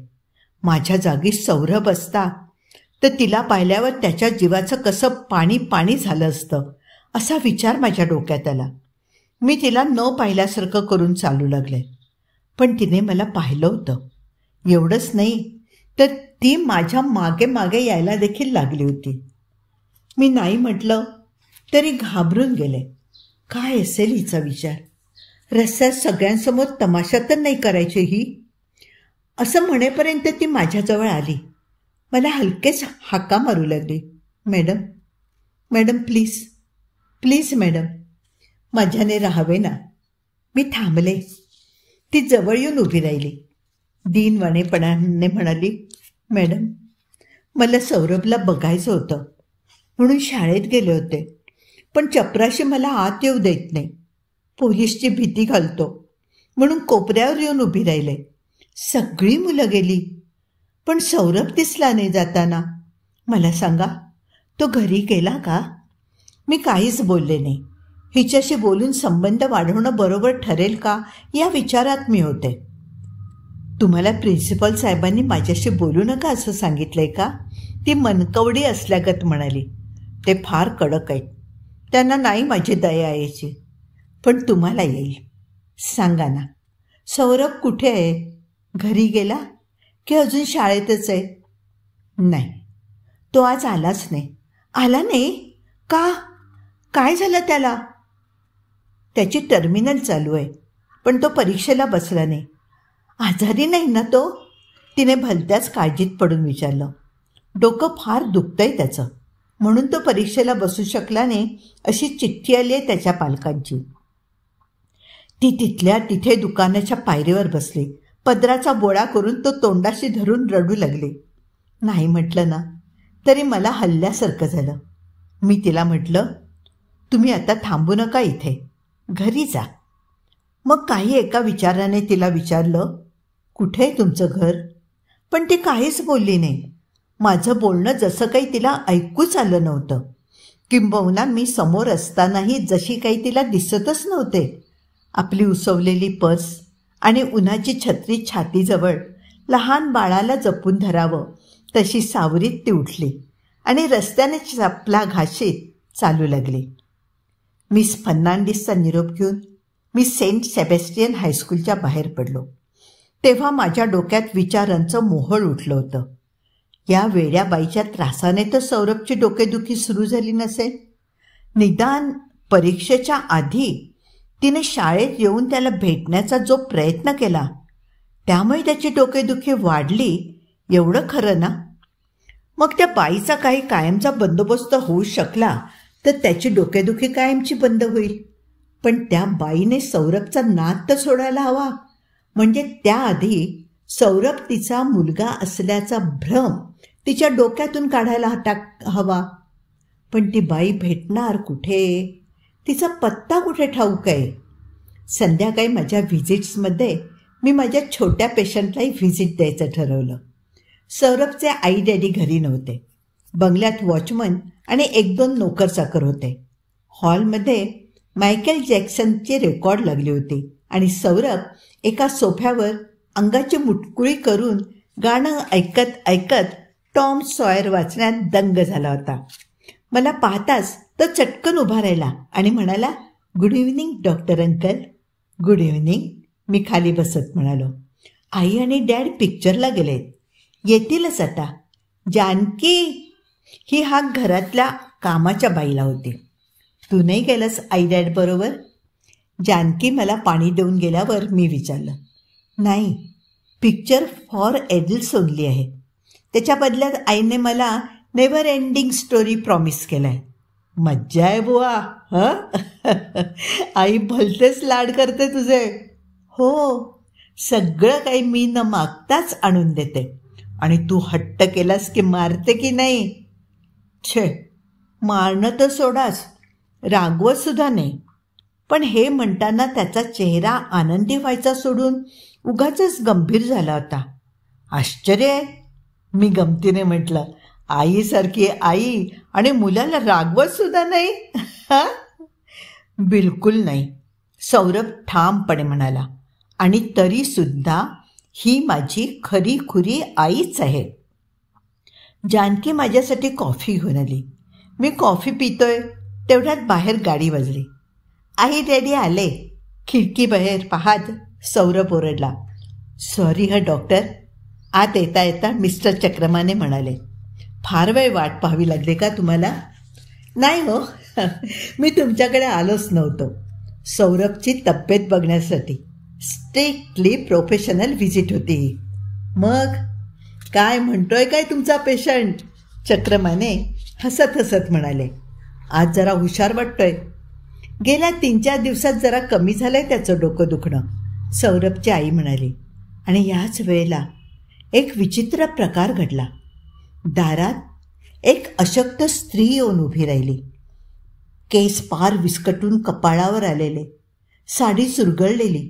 माझ्या जागी सौरभ असता तर तिला पाहिल्यावर त्याच्या जीवाचं कसं पाणी पाणी झालं असतं असा विचार माझ्या डोक्यात आला. मी तिला न पाहिल्यासारखं करून चालू लागले. पण तिने मला पाहिलं होतं. एवढंच नाही तर ती माझ्या मागे मागे यायला देखील लागली होती. मी नाही म्हटलं तरी घाबरून गेले. काय असेल हिचा विचार? रस्त्यात सगळ्यांसमोर तमाशा तर नाही करायची ही? असं म्हणेपर्यंत ती माझ्याजवळ आली. मला हलकेच हाका मारू लागली. Madam, madam please, please madam. माझ्याने राहावे ना. मी थांबले. ती जवळ येऊन उभी राहिली. दीनवाणेपणाने म्हणाली, मॅडम मला सौरभला बघायचं होतं म्हणून शाळेत गेले होते. पण चपराशी मला आत येऊ देत नाही. पोलीसची भीती घालतो म्हणून कोपऱ्यावर येऊन उभी राहिले. सगळी मुलं गेली पण सौरभ दिसला नाही जाताना. मला सांगा, तो घरी गेला का? मी काहीच बोलले नाही. हिच्याशी बोलून संबंध वाढवणं बरोबर ठरेल का या विचारात मी होते. तुम्हाला प्रिन्सिपल साहेबांनी माझ्याशी बोलू नका असं सांगितलंय का? ती मनकवडी असल्यागत म्हणाली. ते फार कडक आहेत. त्यांना नाही माझी दया यायची. पण तुम्हाला येईल. सांगा ना, सौरभ कुठे आहे? घरी गेला की अजून शाळेतच आहे? नाही, तो आज आलाच नाही. आला नाही का? काय झालं त्याला? त्याची टर्मिनल चालू आहे पण तो परीक्षेला बसला नाही. आजारी नाही ना तो? तिने भलत्याच काळजीत पडून विचारलं. डोकं फार दुखतंय त्याचं म्हणून तो परीक्षेला बसू शकला नाही अशी चिठ्ठी आली आहे त्याच्या पालकांची. ती तिथल्या तिथे दुकानाच्या पायरीवर बसली. पदराचा बोळा करून तो तोंडाशी धरून रडू लागले. नाही म्हटलं ना तरी मला हल्ल्यासारखं झालं. मी तिला म्हटलं, तुम्ही आता थांबू नका इथे, घरी जा. मग काही एका विचाराने तिला विचारलं, कुठे आहे तुमचं घर? पण ती काहीच बोलली नाही. माझं बोलणं जसं काही तिला ऐकूच आलं नव्हतं. किंबहुना मी समोर असतानाही जशी काही तिला दिसतच नव्हते. आपली उसवलेली पर्स आणि उन्हाची छत्री छातीजवळ लहान बाळाला जपून धरावं तशी सावरीत ती उठली आणि रस्त्याने चपला घाशीत चालू लागली. मिस फर्नांडिसचा निरोप घेऊन मी सेंट सेबॅस्टियन हायस्कूलच्या बाहेर पडलो. तेव्हा माझ्या डोक्यात विचारांचं मोहोळ उठलं होतं. या वेड्या बाईच्या त्रासाने तर सौरभची डोकेदुखी सुरू झाली नसेल. निदान परीक्षेच्या आधी तिने शाळेत येऊन त्याला भेटण्याचा जो प्रयत्न केला त्यामुळे त्याची डोकेदुखी वाढली, एवढं खरं ना? मग त्या बाईचा काही कायमचा बंदोबस्त होऊ शकला तर त्याची डोकेदुखी कायमची बंद होईल. पण त्या बाईने सौरभचा नाद तर सोडायला हवा. म्हणजे त्याआधी सौरभ तिचा मुलगा असल्याचा भ्रम तिच्या डोक्यातून काढायला हवा. पण ती बाई भेटणार कुठे? तिचा पत्ता कुठे ठाऊक आहे? संध्याकाळी माझ्या व्हिजिट्समध्ये मी माझ्या छोट्या पेशंटलाही व्हिजिट द्यायचं ठरवलं. सौरभचे आई डॅडी घरी नव्हते. बंगल्यात वॉचमन आणि 1-2 नोकरचाकर होते. हॉलमध्ये मायकेल जॅक्सनची रेकॉर्ड लागली होती आणि सौरभ एका सोफ्यावर अंगाची मुटकुळी करून गाणं ऐकत ऐकत टॉम सॉयर वाचण्यात दंग झाला होता. मला पाहताच तो चटकन उभा राहिला आणि म्हणाला, good evening doctor uncle. Good evening, मी खाली बसत म्हणालो. आई आणि डॅड पिक्चरला गेलेत, येतीलच आता. जानकी ही हा घरातल्या कामाच्या बाईला होती. तू नाही गेलंस आई डॅड बरोबर? जानकी मला पाणी देऊन गेल्यावर मी विचारलं. नाही, पिक्चर फॉर एडल्ट्स ओनली आहे. त्याच्या बदल्यात आईने मला नेव्हर एंडिंग स्टोरी प्रॉमिस केला आहे. मज्जा आहे बुवा. हं आई भलतेच लाड करते तुझे. हो, सगळं काही मी न मागताच आणून देते आणि तू हट्ट केलास की मारते की नाही? छे, मारणं तर सोडाच, रागवत सुद्धा नाही. पण हे म्हणताना त्याचा चेहरा आनंदी व्हायचा सोडून उगाचच गंभीर झाला होता. आश्चर्य आहे, मी गमतीने म्हटलं. आईसारखी आई आणि मुलाला रागवत सुद्धा नाही? बिलकुल नाही, सौरभ ठामपणे म्हणाला. आणि तरीसुद्धा ही माझी खरी खुरी आईच आहे. जानकी माझ्यासाठी कॉफी घेऊन आली. मी कॉफी पितोय तेवढ्यात बाहेर गाडी वाजली. आई डॅडी आले. खिडकीबाहेर पाहत सौरभ ओरडला. Sorry doctor. आत येता येता मिस्टर चक्रमाने म्हणाले, फार वेळ वाट पाहावी लागली का तुम्हाला? नाही हो, मी तुमच्याकडे आलोच नव्हतो. सौरभची तब्येत बघण्यासाठी स्ट्रिक्टली प्रोफेशनल व्हिजिट होती. मग काय म्हणतोय काय तुमचा पेशंट? चक्रमाने हसत हसत म्हणाले. आज जरा हुशार वाटतोय. गेल्या 3-4 दिवसात जरा कमी झालंय त्याचं डोकं दुखणं, सौरभची आई म्हणाली. आणि याच वेळेला एक विचित्र प्रकार घडला. दारात एक अशक्त स्त्री येऊन उभी राहिली. केस पार विस्कटून कपाळावर आलेले, साडी चुरगळलेली,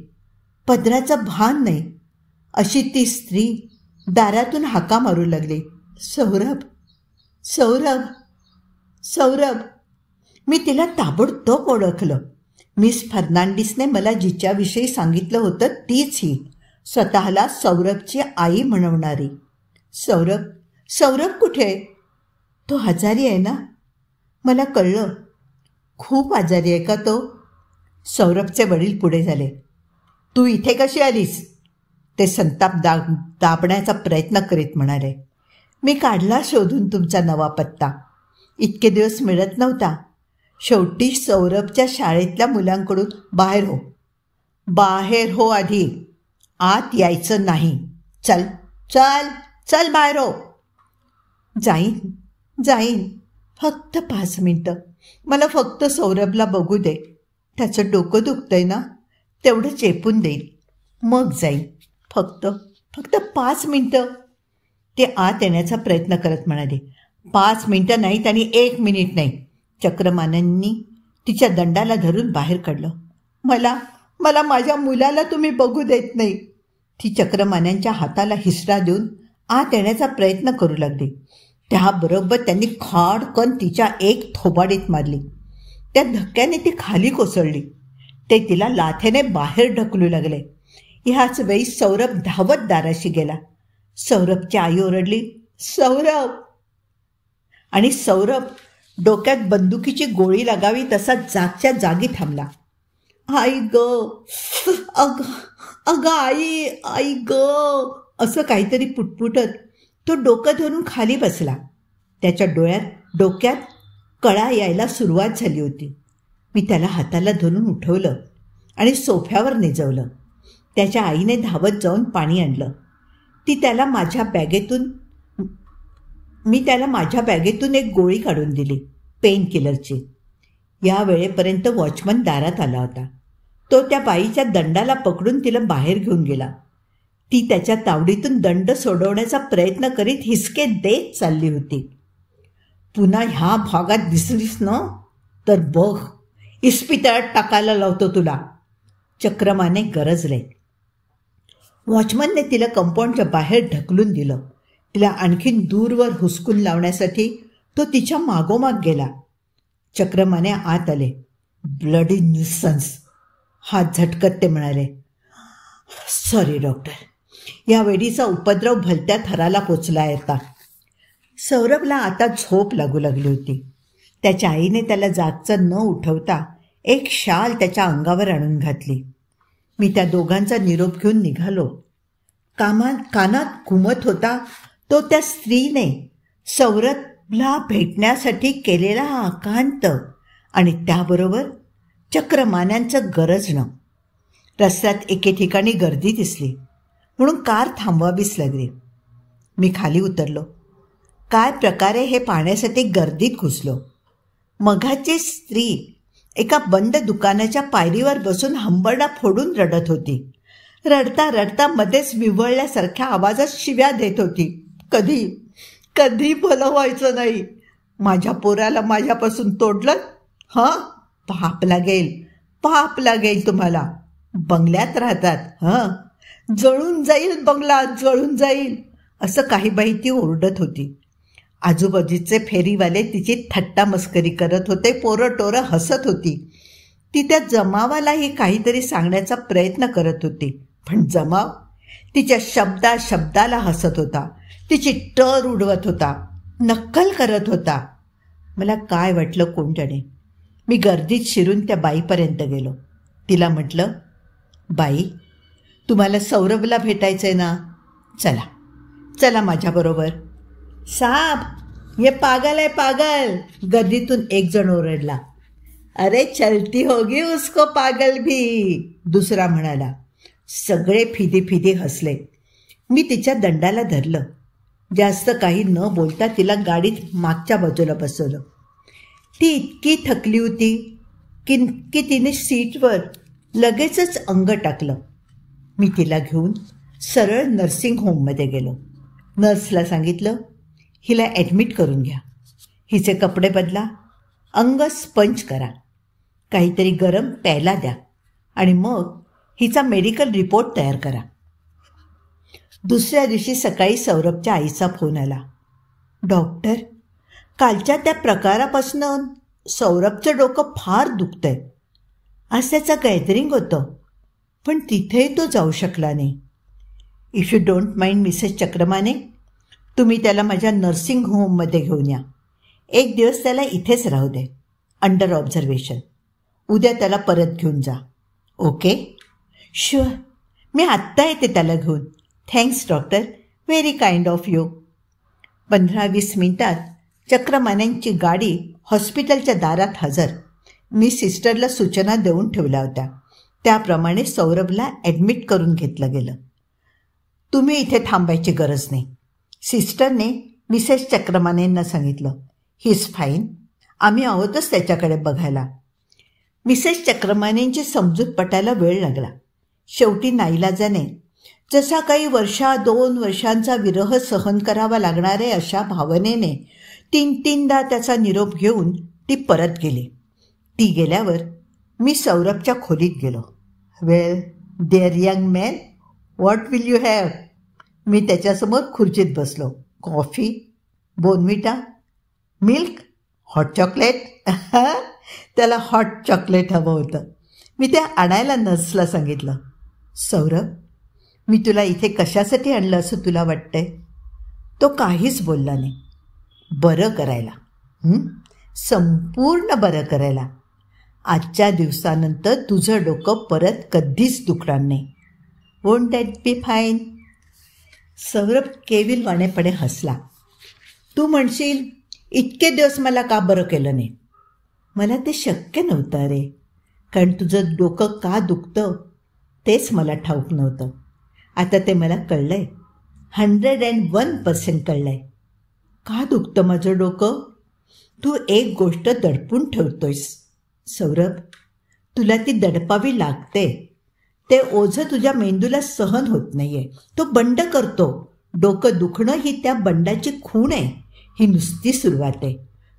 पदराचं भान नाही अशी ती स्त्री दारातून हाका मारू लागली. सौरभ, सौरभ, सौरभ. मी तिला ताबडतोब ओळखलं. मिस फर्नांडिसने मला जिच्याविषयी सांगितलं होतं तीच ही, स्वतःला सौरभची आई म्हणवणारी. सौरभ, सौरभ कुठे? तो आजारी आहे ना? मला कळलं. खूप आजारी आहे का तो? सौरभचे वडील पुढे झाले. तू इथे कशी आलीस? ते संताप दाबण्याचा प्रयत्न करीत म्हणाले. मी काढला शोधून तुमचा नवा पत्ता. इतके दिवस मिळत नव्हता. शेवटी सौरभच्या शाळेतल्या मुलांकडून बाहेर हो, बाहेर हो, आधी आत यायचं नाही. चल चल चल बाहेर हो. जाईन जाईन, फक्त 5 मिनटं. मला फक्त सौरभला बघू दे. त्याचं डोकं दुखतंय ना, तेवढं चेपून देईल, मग जाईन. फक्त 5 मिनटं. ते आत येण्याचा प्रयत्न करत म्हणाले. 5 मिनटं नाहीत आणि 1 मिनिट नाही. चक्रमानांनी तिच्या दंडाला धरून बाहेर काढलं. मला माझ्या मुलाला तुम्ही बघू देत नाही. ती चक्रमान्यांच्या हाताला हिसरा देऊन आत येण्याचा प्रयत्न करू लागली. त्याबरोबर त्यांनी खाडकन तिच्या एक थोबाडीत मारली. त्या धक्क्याने ती खाली कोसळली. ते तिला लाथेने बाहेर ढकलू लागले. ह्याच वेळी सौरभ धावत दाराशी गेला. सौरभची आई ओरडली, सौरभ. आणि सौरभ डोक्यात बंदुकीची गोळी लागावी तसा जागच्या जागी थांबला. आई ग, अग अगं आई, आई ग, असं काहीतरी पुटपुटत तो डोकं धरून खाली बसला. त्याच्या डोक्यात कळा यायला सुरुवात झाली होती. मी त्याला हाताला धरून उठवलं आणि सोफ्यावर निजवलं. त्याच्या आईने धावत जाऊन पाणी आणलं. मी त्याला माझ्या बॅगेतून एक गोळी काढून दिली, पेन किलरची. या वेळेपर्यंत वॉचमन दारात आला होता. तो त्या बाईच्या दंडाला पकडून तिला बाहेर घेऊन गेला. ती त्याच्या तावडीतून दंड सोडवण्याचा प्रयत्न करीत हिसके देत चालली होती. पुन्हा ह्या भागात दिसलीस ना तर बघ, इस्पितळात टाकायला लावतो तुला, चक्रमाने गरजले. वॉचमनने तिला कंपाऊंडच्या बाहेर ढकलून दिलं. तिला आणखीन दूरवर हुसकून लावण्यासाठी तो तिच्या मागोमाग गेला. चक्रमाने आत आले. ब्लडी न्यूसन्स, हात झटकत ते म्हणाले. सॉरी डॉक्टर, या वेडीचा उपद्रव भलत्या थराला पोचला आता. सौरभला आता झोप लागू लागली होती. त्याच्या आईने त्याला जागचं न उठवता एक शाल त्याच्या अंगावर आणून घातली. मी त्या दोघांचा निरोप घेऊन निघालो. कानात घुमत होता तो त्या स्त्रीने सौरभला भेटण्यासाठी केलेला हा आकांत आणि त्याबरोबर चक्रमान्यांचं गरजणं. रस्त्यात एके ठिकाणी गर्दी दिसली म्हणून कार थांबवावीच लागली. मी खाली उतरलो. काय प्रकारे हे पाहण्यासाठी गर्दीत घुसलो. मघाची स्त्री एका बंद दुकानाच्या पायरीवर बसून हंबरडा फोडून रडत होती. रडता रडता मध्येच विव्हळल्यासारख्या आवाजात शिव्या देत होती. कधी कधी भलं व्हायचं नाही. माझ्या पोराला माझ्यापासून तोडलं, हां, पाप लागेल तुम्हाला. बंगल्यात राहतात, हां, जळून जाईल बंगला, जळून जाईल, असं काही बाई ती ओरडत होती. आजूबाजूचे फेरीवाले तिची थट्टा मस्करी करत होते. पोरं टोरं हसत होती. ती त्या जमावालाही काहीतरी सांगण्याचा प्रयत्न करत होती, पण जमाव तिच्या शब्दाला हसत होता. तिची टर उडवत होता, नक्कल करत होता. मला काय वाटलं कोण जाणे. मी गर्दीत शिरून त्या बाईपर्यंत गेलो. तिला म्हटलं, बाई, तुम्हाला सौरभला भेटायचंय ना, चला माझ्याबरोबर. साब, ये पागल है पागल, गर्दीतून एक जण ओरडला. अरे चलती होगी उसको पागल भी, दुसरा म्हणाला. सगळे फिदी हसले. मी तिच्या दंडाला धरलं. जास्त काही न बोलता तिला गाडीत मागच्या बाजूला बसवलं. ती इतकी थकली होती की तिने सीटवर लगेचच अंग टाकलं. मी तिला घेऊन सरळ नर्सिंग होममध्ये गेलो. नर्सला सांगितलं, हिला ॲडमिट करून घ्या, हिचे कपडे बदला, अंग स्पंज करा, काहीतरी गरम प्यायला द्या आणि मग हिचा मेडिकल रिपोर्ट तयार करा. दुसऱ्या दिवशी सकाळी सौरभच्या आईचा फोन आला. डॉक्टर, कालच्या त्या प्रकारापासून सौरभचं डोकं फार दुखतंय. आज त्याचं गॅदरिंग होतं, पण तिथेही तो जाऊ शकला नाही. If you don't mind Mrs चक्रमाने, तुम्ही त्याला माझ्या नर्सिंग होममध्ये घेऊन या. एक दिवस त्याला इथेच राहू दे, अंडर ऑब्झर्वेशन. उद्या त्याला परत घेऊन जा. ओके? शुअर, मी आत्ता येते त्याला घेऊन. Thanks doctor, very kind of you. 15-20 मिनिटात चक्रमान्यांची गाडी हॉस्पिटलच्या दारात हजर. मी सिस्टरला सूचना देऊन ठेवल्या होत्या. त्याप्रमाणे सौरभला ॲडमिट करून घेतलं गेलं. तुम्ही इथे थांबायची गरज नाही, सिस्टरने मिसेस चक्रमानेंना सांगितलं. ही इज फाईन, आम्ही आहोतच त्याच्याकडे बघायला. मिसेस चक्रमानेंची समजूत पटायला वेळ लागला. शेवटी नाईलाजाने, जसा काही 2 वर्षांचा विरह सहन करावा लागणार आहे अशा भावनेने 3दा त्याचा निरोप घेऊन ती परत गेली. ती गेल्यावर मी सौरभच्या खोलीत गेलो. Well there young man, what will you have? मी त्याच्यासमोर खुर्चीत बसलो. Coffee, Bournvita, milk, hot chocolate? त्याला हॉट चॉकलेट हवं होतं. मी ते आणायला नर्सला सांगितलं. सौरभ, मी तुला इथे कशासाठी आणलं असं तुला वाटतंय? तो काहीच बोलला नाही. बरं करायला, संपूर्ण बरं करायला. आजच्या दिवसानंतर तुझं डोकं परत कधीच दुखणार नाही. Won't that be fine? Saurabh केविलवाणेपणे हसला. तू म्हणशील इतके दिवस मला का बरं केलं नाही? मला ते शक्य नव्हतं रे, कारण तुझं डोकं का दुखतं तेच मला ठाऊक नव्हतं. आता ते मला कळलं आहे, 101% कळलं आहे. का दुखतं माझं डोकं? तू एक गोष्ट दडपून ठेवतोयस सौरभ. तुला ती दडपावी लागते. ते ओझं तुझ्या मेंदूला सहन होत नाही आहे. तो बंड करतो. डोकं दुखणं ही त्या बंडाची खूण आहे. ही नुसती सुरुवात आहे.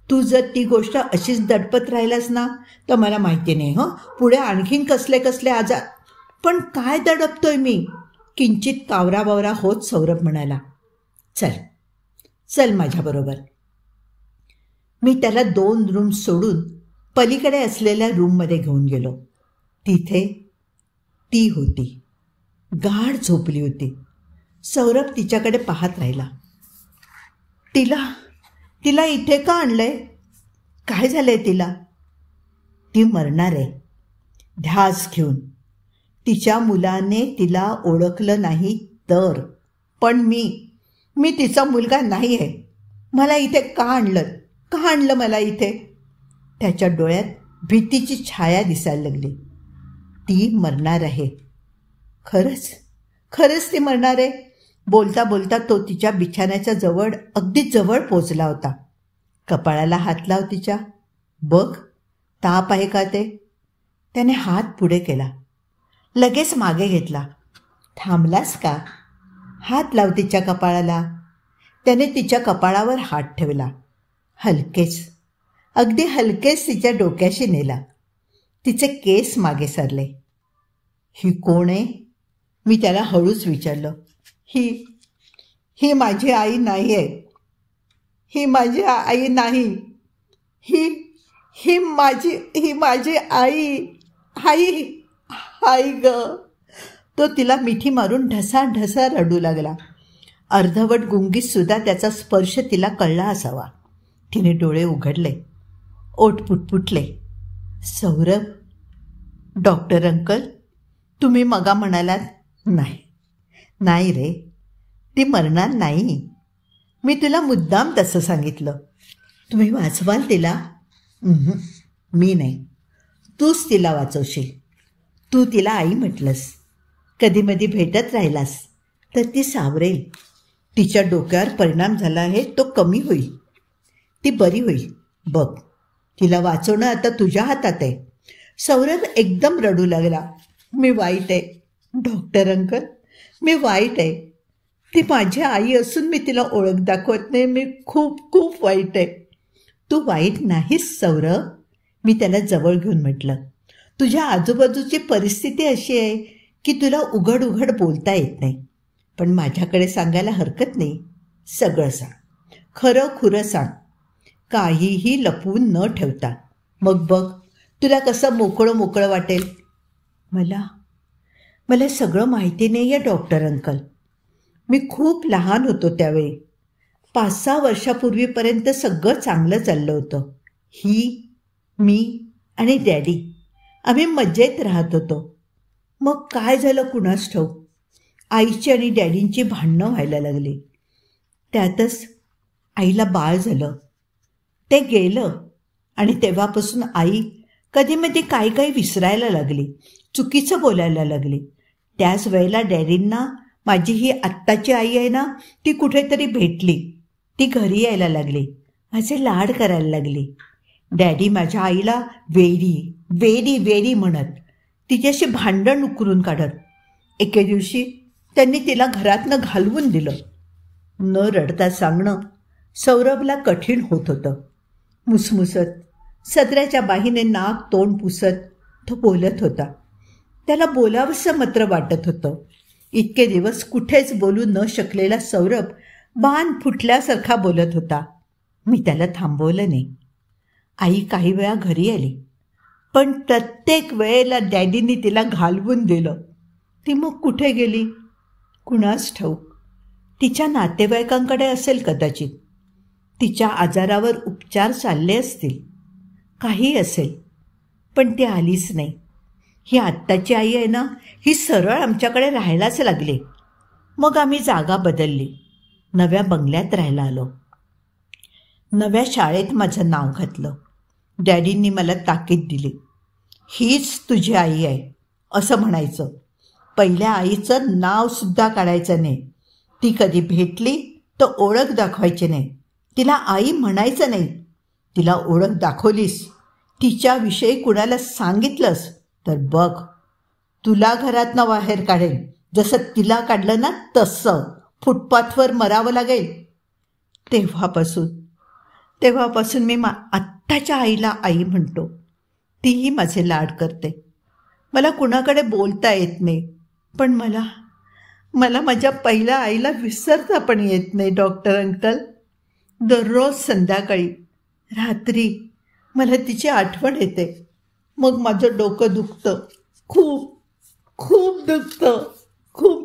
तू जर ती गोष्ट अशीच दडपत राहिलास ना तर मला माहिती नाही पुढे आणखीन कसले कसले आजार. पण काय दडपतोय मी? किंचित कावराबावरा होत सौरभ म्हणाला. चल चल माझ्याबरोबर. मी त्याला 2 रूम सोडून पलीकडे असलेल्या रूममध्ये घेऊन गेलो. तिथे ती होती, गाढ झोपली होती. सौरभ तिच्याकडे पाहत राहिला. तिला इथे का आणलंय? काय झालंय तिला? ती मरणार आहे ध्यास घेऊन. तिच्या मुलाने तिला ओळखलं नाही तर. पण मी तिचा मुलगा नाही आहे. मला इथे का आणलं मला इथे? त्याच्या डोळ्यात भीतीची छाया दिसायला लागली. ती मरणार आहे. खरंच ती मरणार आहे. बोलता बोलता तो तिच्या बिछाण्याच्या जवळ, अगदी जवळ पोचला होता. कपाळाला हात लाव तिच्या. बघ ताप आहे का ते? त्याने हात पुढे केला. लगेच मागे घेतला. थांबलास का? हात लाव तिच्या कपाळाला. त्याने तिच्या कपाळावर हात ठेवला. अगदी हलकेच तिच्या डोक्याशी नेला. तिचे केस मागे सरले. ही कोण आहे? मी त्याला हळूच विचारलं. ही माझी आई नाही आहे. ही माझी आई नाही. ही माझी आई ग. तो तिला मिठी मारून ढसा रडू लागला. अर्धवट गुंगीत सुद्धा त्याचा स्पर्श तिला कळला असावा. तिने डोळे उघडले, ओठ पुटपुटले. सौरभ, डॉक्टर अंकल, तुम्ही मगा म्हणालात. नाही रे, ती मरणार नाही. मी तुला मुद्दाम तसं सांगितलं. तुम्ही वाचवाल तिला? मी नाही, तूच तिला वाचवशील. तू तिला आई म्हटलंस. कधीमधी भेटत राहिलास तर ती सावरेल. तिच्या डोक्यावर परिणाम झाला आहे तो कमी होईल. ती बरी होईल. बघ, तिला वाचवणं आता तुझ्या हातात आहे. सौरभ एकदम रडू लागला. मी वाईट आहे डॉक्टर अंकल, मी वाईट आहे. ती माझी आई असून मी तिला ओळख दाखवत नाही. मी खूप वाईट आहे. तू वाईट नाहीस सौरभ, मी त्याला जवळ घेऊन म्हटलं. तुझ्या आजूबाजूची परिस्थिती अशी आहे की तुला उघड बोलता येत नाही. पण माझ्याकडे सांगायला हरकत नाही. सगळं सांग, खरं सांग, काहीही लपवून न ठेवता. मग बघ तुला कसं मोकळं वाटेल. मला सगळं माहिती नाही आहे डॉक्टर अंकल. मी खूप लहान होतो त्यावेळी. 5-6 वर्षापूर्वीपर्यंत सगळं चांगलं चाललं होतं. मी आणि डॅडी आम्ही मजेत राहत होतो. मग काय झालं कुणास ठाऊक. आईची आणि डॅडींची भांडणं व्हायला लागली. त्यातच आईला बाळ झालं. ते गेलं आणि तेव्हापासून आई कधीमध्ये काही विसरायला लागली, चुकीचं बोलायला लागली. त्याच वेळेला डॅडींना माझी ही आत्ताची आई आहे ना ती कुठेतरी भेटली. ती घरी यायला लागली, माझे लाड करायला लागली. डॅडी माझ्या आईला वेडी म्हणत तिच्याशी भांडण उकरून काढत. एके दिवशी त्यांनी तिला घरातनं घालवून दिलं. न रडता सांगणं सौरभला कठीण होत होतं. मुसमुसत सदऱ्याच्या बाहीने नाक तोंड पुसत तो बोलत होता. त्याला बोलावंसं मात्र वाटत होतं. इतके दिवस कुठेच बोलू न शकलेला सौरभ बाण फुटल्यासारखा बोलत होता. मी त्याला थांबवलं नाही. आई काही वेळा घरी आली, पण प्रत्येक वेळेला डॅडींनी तिला घालवून दिलं. ती मग कुठे गेली कुणास ठाऊक. तिच्या नातेवाईकांकडे असेल कदाचित. तिच्या आजारावर उपचार चालले असतील, काही असेल. पण ती आलीच नाही. ही आत्ताची आई आहे ना, ही सरळ आमच्याकडे राहायलाच लागली. मग आम्ही जागा बदलली, नव्या बंगल्यात राहायला आलो. नव्या शाळेत माझं नाव घातलं. डॅडींनी मला ताकीद दिली, हीच तुझी आई आहे असं म्हणायचं. पहिल्या आईचं नावसुद्धा काढायचं नाही. ती कधी भेटली तर ओळख दाखवायची नाही. तिला आई म्हणायचं नाही. तिला ओळख दाखवलीस, तिच्याविषयी कुणाला सांगितलंस तर बघ, तुला घरातनं बाहेर काढेल. जसं तिला काढलं ना तसं फुटपाथवर मरावं लागेल. तेव्हापासून मी आत्ताच्या आईला आई म्हणतो. तीही माझे लाड करते. मला कुणाकडे बोलता येत नाही, पण मला माझ्या पहिल्या आईला विसरता पण येत नाही डॉक्टर अंकल. दररोज संध्याकाळी, रात्री मला तिची आठवण येते. मग माझं डोकं दुखतं, खूप खूप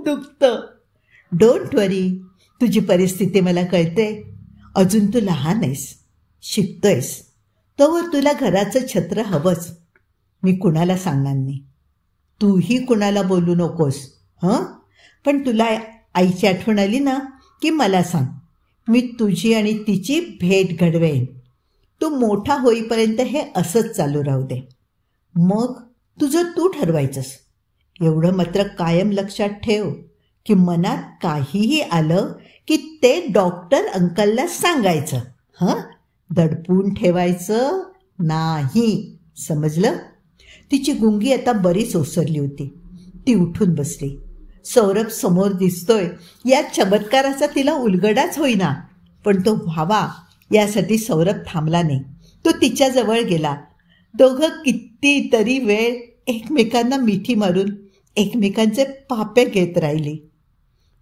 दुखतं. डोंट वरी, तुझी परिस्थिती मला कळते. अजून तू लहान आहेस, शिकतोयस. तोवर तुला घराचं छत्र हवंच. मी कुणाला सांगणार नाही. तूही कुणाला बोलू नकोस हं. पण तुला आईची आठवण आली ना की मला सांग. मी तुझी आणि तिची भेट घडवेन. तू मोठा होईपर्यंत हे असंच चालू राहू दे. मग तुझं तू ठरवायचंस. एवढं मात्र कायम लक्षात ठेव की मनात काहीही आलं की ते डॉक्टर अंकलला सांगायचं. हं, दडपून ठेवायचं नाही, समजलं? तिची गुंगी आता बरीच ओसरली होती. ती उठून बसली. सौरभ समोर दिसतोय या चमत्काराचा तिला उलगडाच होईना, पण तो व्हावा यासाठी सौरभ थांबला नाही. तो तिच्याजवळ गेला. दोघं कितीतरी वेळ एकमेकांना मिठी मारून एकमेकांचे पापे घेत राहिली.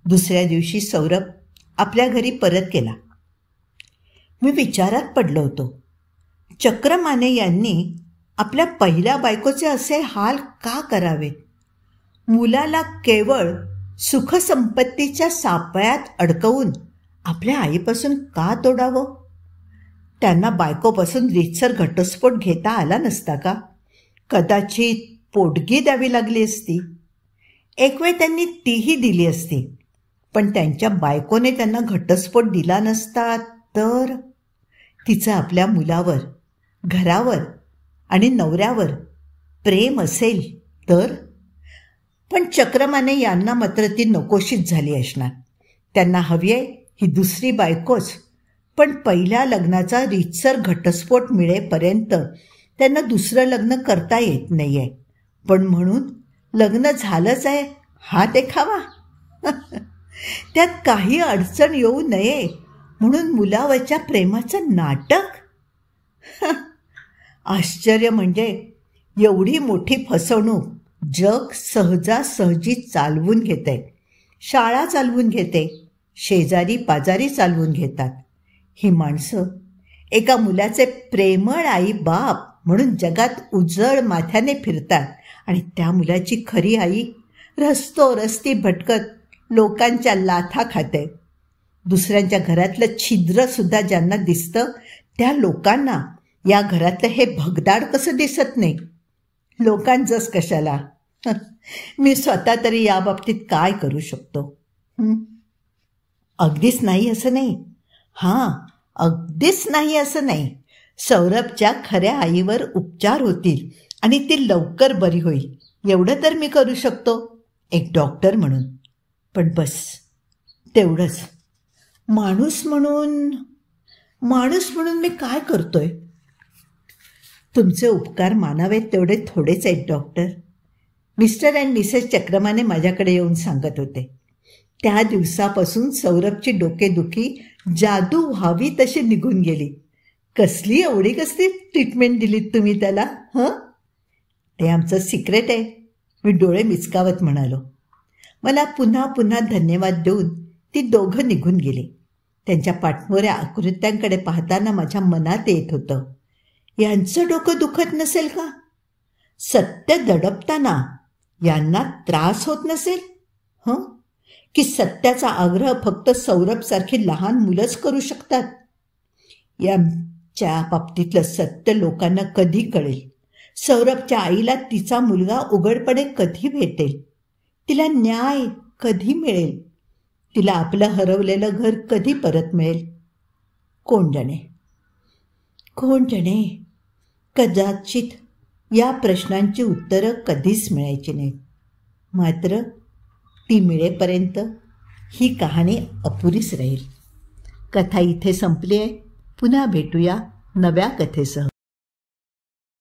दुसऱ्या दिवशी सौरभ आपल्या घरी परत गेला. मी विचारात पडलो होतो. चक्रमाने यांनी आपल्या पहिल्या बायकोचे असे हाल का करावेत? मुलाला केवळ सुखसंपत्तीच्या सापळ्यात अडकवून आपल्या आईपासून का तोडावं? त्यांना बायकोपासून रीतसर घटस्फोट घेता आला नसता का? कदाचित पोटगी द्यावी लागली असती. एक वेळ त्यांनी तीही दिली असती, पण त्यांच्या बायकोने त्यांना घटस्फोट दिला नसता तर? तिचं आपल्या मुलावर, घरावर आणि नवऱ्यावर प्रेम असेल तर? पण चक्रमाने यांना मात्र ती नकोशीच झाली असणार. त्यांना हवी आहे ही दुसरी बायकोच, पण पहिल्या लग्नाचा रीतसर घटस्फोट मिळेपर्यंत त्यांना दुसरं लग्न करता येत नाही आहे. पण म्हणून लग्न झालंच आहे हा देखावा. त्यात काही अडचण येऊ नये म्हणून मुलावरच्या प्रेमाचं नाटक. आश्चर्य म्हणजे एवढी मोठी फसवणूक जग सहजासहजी चालवून घेते. शाळा चालवून घेते, शेजारी पाजारी चालवून घेतात. ही माणसं एका मुलाचे प्रेमळ आई बाप म्हणून जगात उजळ माथ्याने फिरतात आणि त्या मुलाची खरी आई रस्ती भटकत लोकांच्या लाथा खाते. दुसऱ्यांच्या घरातलं छिद्रसुद्धा ज्यांना दिसतं त्या लोकांना या घरातलं हे भगदाड कसं दिसत नाही? लोकांचंच कशाला, मी स्वतः तरी याबाबतीत काय करू शकतो? अगदीच नाही असं नाही. हां, अगदीच नाही असं नाही. सौरभच्या खऱ्या आईवर उपचार होतील आणि ती लवकर बरी होईल, एवढं तर मी करू शकतो एक डॉक्टर म्हणून. पण बस तेवढंच. माणूस म्हणून मी काय करतोय? तुमचे उपकार मानावेत तेवढे थोडेच आहेत डॉक्टर. मिस्टर अँड मिसेस चक्रमाने माझ्याकडे येऊन सांगत होते. त्या दिवसापासून सौरभची डोकेदुखी जादू व्हावी तशी निघून गेली. कसली ट्रीटमेंट दिलीत तुम्ही त्याला? हं, ते आमचं सिक्रेट आहे, मी डोळे मिचकावत म्हणालो. मला पुन्हा पुन्हा धन्यवाद देऊन ती दोघं निघून गेली. त्यांच्या पाठमोऱ्या आकृत्यांकडे पाहताना माझ्या मनात येत होतं, यांचं डोकं दुखत नसेल का? सत्य दडपताना यांना त्रास होत नसेल? हं, की सत्याचा आग्रह फक्त सौरभसारखी लहान मुलंच करू शकतात? यांच्या बाबतीतलं सत्य लोकांना कधी कळेल? सौरभच्या आईला तिचा मुलगा उघडपणे कधी भेटेल? तिला न्याय कधी मिळेल? तिला आपलं हरवलेलं घर कधी परत मिळेल? कोण जाणे, कोण जाणे. कदाचित या प्रश्नांची उत्तरं कधीच मिळायची नाहीत. मात्र ती मिळेपर्यंत ही कहाणी अपुरीच राहील. कथा इथे संपली आहे. पुन्हा भेटूया नव्या कथेसह.